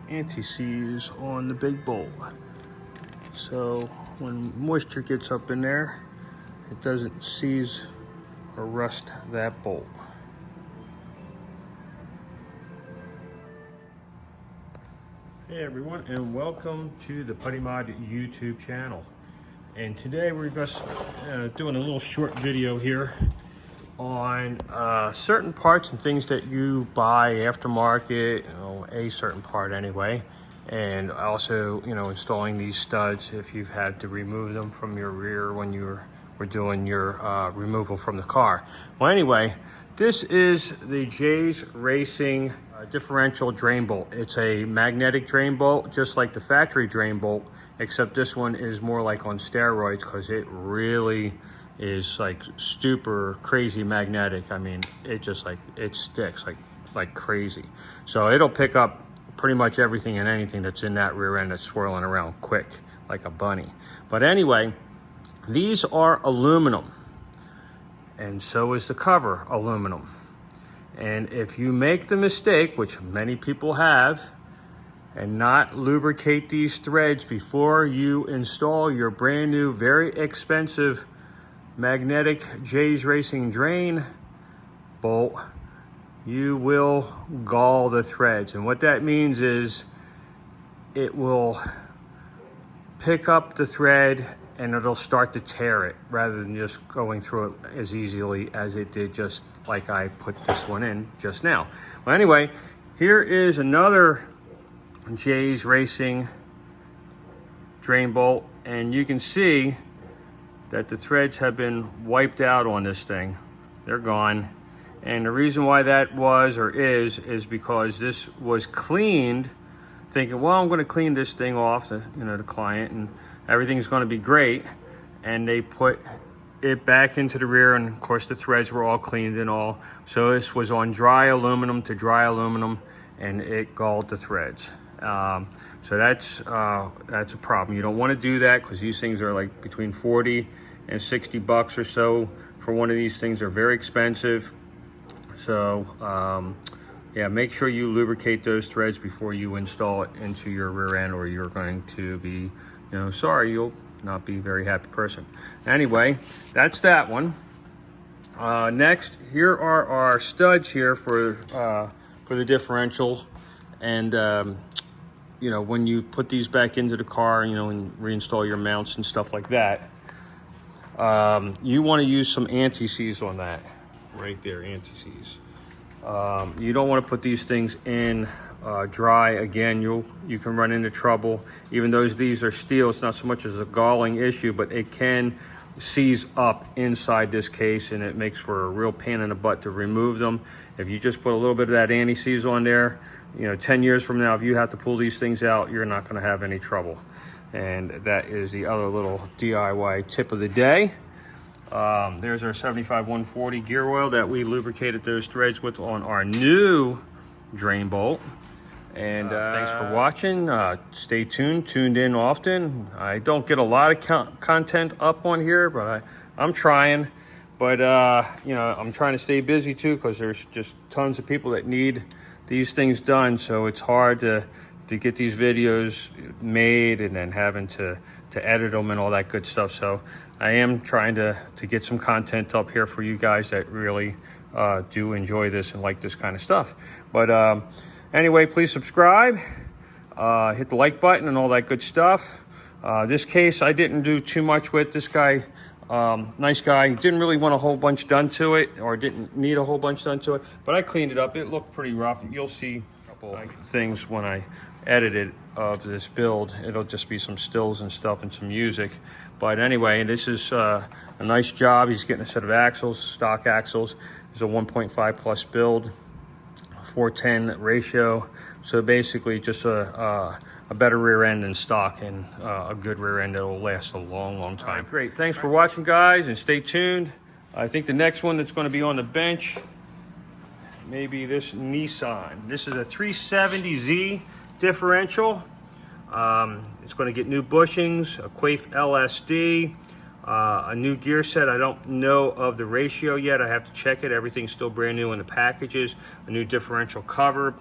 anti-seize on the big bolt. So when moisture gets up in there, it doesn't seize or rust that bolt. Hey everyone, and welcome to the Putty Mod YouTube channel. And today we're just doing a little short video here on certain parts and things that you buy aftermarket, a certain part anyway, and also, installing these studs if you've had to remove them from your rear when you were doing your removal from the car. Well, anyway, this is the J's Racing differential drain bolt. It's a magnetic drain bolt, just like the factory drain bolt, except this one is more like on steroids because it really is like super crazy magnetic. I mean, it sticks like crazy. So it'll pick up pretty much everything and anything that's in that rear end that's swirling around quick like a bunny. But anyway, these are aluminum, and so is the cover aluminum. And if you make the mistake, which many people have, and not lubricate these threads before you install your brand new, very expensive magnetic J's Racing drain bolt, you will gall the threads. And what that means is it will pick up the thread and it'll start to tear it rather than just going through it as easily as it did just like I put this one in just now. Well, anyway, here is another J's Racing drain bolt, and you can see that the threads have been wiped out on this thing. They're gone. And the reason why that was or is because this was cleaned thinking, well, I'm going to clean this thing off, the client, and everything's going to be great. And they put it back into the rear, and of course the threads were all cleaned and all. So this was on dry aluminum to dry aluminum, and it galled the threads. So that's a problem. You don't want to do that because these things are like between 40 and 60 bucks or so for one of these things. They're very expensive. So yeah, make sure you lubricate those threads before you install it into your rear end, or you're going to be, sorry, you'll not be a very happy person. Anyway, that's that one. Next, here are our studs here for the differential. And when you put these back into the car, and reinstall your mounts and stuff like that, you want to use some anti-seize on that. Right there, anti-seize. You don't want to put these things in dry. Again, you can run into trouble. Even though these are steel, it's not so much as a galling issue, but it can seize up inside this case, and it makes for a real pain in the butt to remove them. If you just put a little bit of that anti-seize on there, 10 years from now, if you have to pull these things out, you're not going to have any trouble. And that is the other little DIY tip of the day. There's our 75-140 gear oil that we lubricated those threads with on our new drain bolt. And thanks for watching. Stay tuned in often. I don't get a lot of content up on here, but I'm trying. But I'm trying to stay busy too, because there's just tons of people that need these things done. So it's hard to get these videos made and then having to edit them and all that good stuff. So I am trying to get some content up here for you guys that really do enjoy this and like this kind of stuff. But anyway, please subscribe, hit the like button and all that good stuff. This case I didn't do too much with. This guy, nice guy, he didn't really want a whole bunch done to it, or didn't need a whole bunch done to it, but I cleaned it up. It looked pretty rough. You'll see a couple things when I edit it of this build. It'll just be some stills and stuff and some music. But anyway, this is a nice job. He's getting a set of axles, stock axles. It's a 1.5 plus build, 4:10 ratio. So basically just a better rear end than stock, and a good rear end that will last a long time. Right, great. Thanks for watching, guys, and stay tuned. I think the next one that's going to be on the bench, maybe this Nissan. This is a 370Z differential. It's going to get new bushings, a Quaife LSD, a new gear set. I don't know of the ratio yet. I have to check it. Everything's still brand new in the packages. A new differential cover,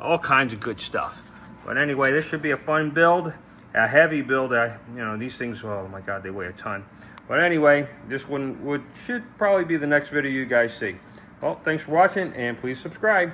all kinds of good stuff. But anyway, this should be a fun build, a heavy build. You know, these things, oh my God, they weigh a ton. But anyway, this one should probably be the next video you guys see. Well, thanks for watching, and please subscribe.